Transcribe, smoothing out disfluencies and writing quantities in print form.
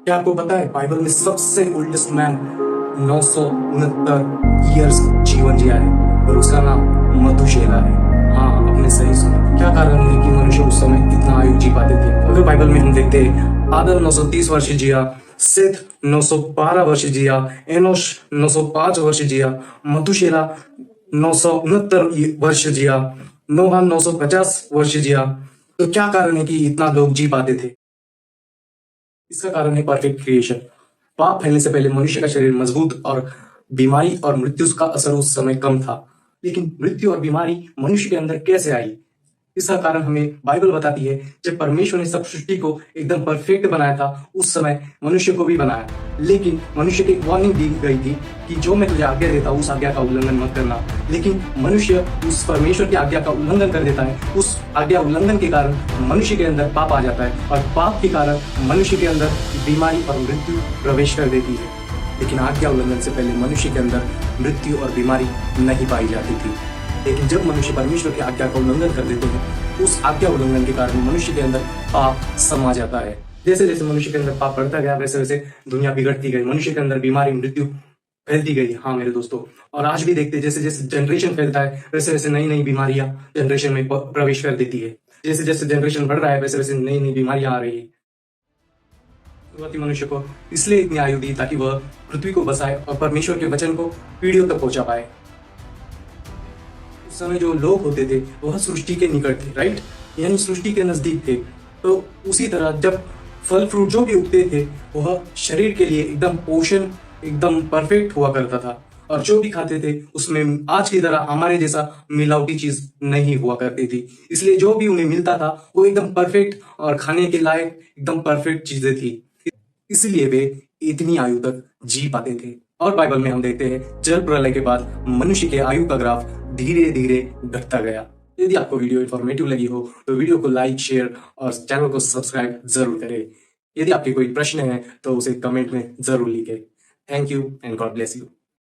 क्या आपको पता है बाइबल में सबसे ओल्डेस्ट मैन 969 ईयर्स जीवन जिया है और उसका नाम मधुशेला है। हाँ, आपने सही सुना। क्या कारण है कि मनुष्य उस समय इतना आयु जी पाते थे? अगर बाइबल में हम देखते हैं, आदम 930 वर्ष जिया, सेथ 912 वर्ष जिया, एनोश 905 वर्ष जिया, मधुशेला 969 वर्ष जिया, नोहा 950 वर्ष जिया। तो क्या कारण है कि इतना लोग जी पाते थे? इसका कारण है परफेक्ट क्रिएशन। पाप फैलने से पहले मनुष्य का शरीर मजबूत और बीमारी और मृत्यु का असर उस समय कम था। लेकिन मृत्यु और बीमारी मनुष्य के अंदर कैसे आई? इसका कारण हमें बाइबल बताती है। जब परमेश्वर ने सब सृष्टि को एकदम परफेक्ट बनाया था, उस समय मनुष्य को भी बनाया, लेकिन मनुष्य को एक वार्निंग दी गई थी कि जो मैं तुझे आज्ञा देता हूं उस आज्ञा का उल्लंघन मत करना। लेकिन मनुष्य उस परमेश्वर की आज्ञा का उल्लंघन कर देता है। उस आज्ञा उल्लंघन के कारण मनुष्य के अंदर पाप आ जाता है और पाप के कारण मनुष्य के अंदर बीमारी और मृत्यु प्रवेश कर देती है। लेकिन आज्ञा उल्लंघन से पहले मनुष्य के अंदर मृत्यु और बीमारी नहीं पाई जाती थी। लेकिन जब मनुष्य परमेश्वर की आज्ञा का उल्लंघन कर देते हैं, उस आज्ञा उल्लंघन के कारण मनुष्य के अंदर पाप समा जाता है। जैसे जैसे मनुष्य के अंदर पाप बढ़ता गया, वैसे वैसे दुनिया बिगड़ती गई, मनुष्य के अंदर बीमारी मृत्यु फैलती गई। हाँ मेरे दोस्तों, और आज भी देखते जैसे जैसे जनरेशन फैलता है, वैसे वैसे नई नई बीमारियां जनरेशन में प्रवेश कर देती है। जैसे जैसे जनरेशन बढ़ रहा है, वैसे वैसे नई नई बीमारियां आ रही है। शुरुआती मनुष्य को इसलिए इतनी आयु दी ताकि वह पृथ्वी को बसाए और परमेश्वर के वचन को पीढ़ियों तक पहुंचा पाए। उस समय जो लोग होते थे वह सृष्टि के निकट थे, राइट, यानी सृष्टि के नजदीक थे। तो उसी तरह जब फल फ्रूट जो भी उगते थे वह शरीर के लिए एकदम पोषण एकदम परफेक्ट हुआ करता था, और जो भी खाते थे उसमें आज की तरह हमारे जैसा मिलावटी चीज नहीं हुआ करती थी। इसलिए जो भी उन्हें मिलता था वो एकदम परफेक्ट और खाने के लायक एकदम परफेक्ट चीजें थी। इसलिए वे इतनी आयु तक जी पाते थे। और बाइबल में हम देखते हैं जल प्रलय के बाद मनुष्य के आयु का ग्राफ धीरे धीरे घटता गया। यदि आपको वीडियो इंफॉर्मेटिव लगी हो तो वीडियो को लाइक, शेयर और चैनल को सब्सक्राइब जरूर करें। यदि आपके कोई प्रश्न है तो उसे कमेंट में जरूर लिखें। Thank you and God bless you.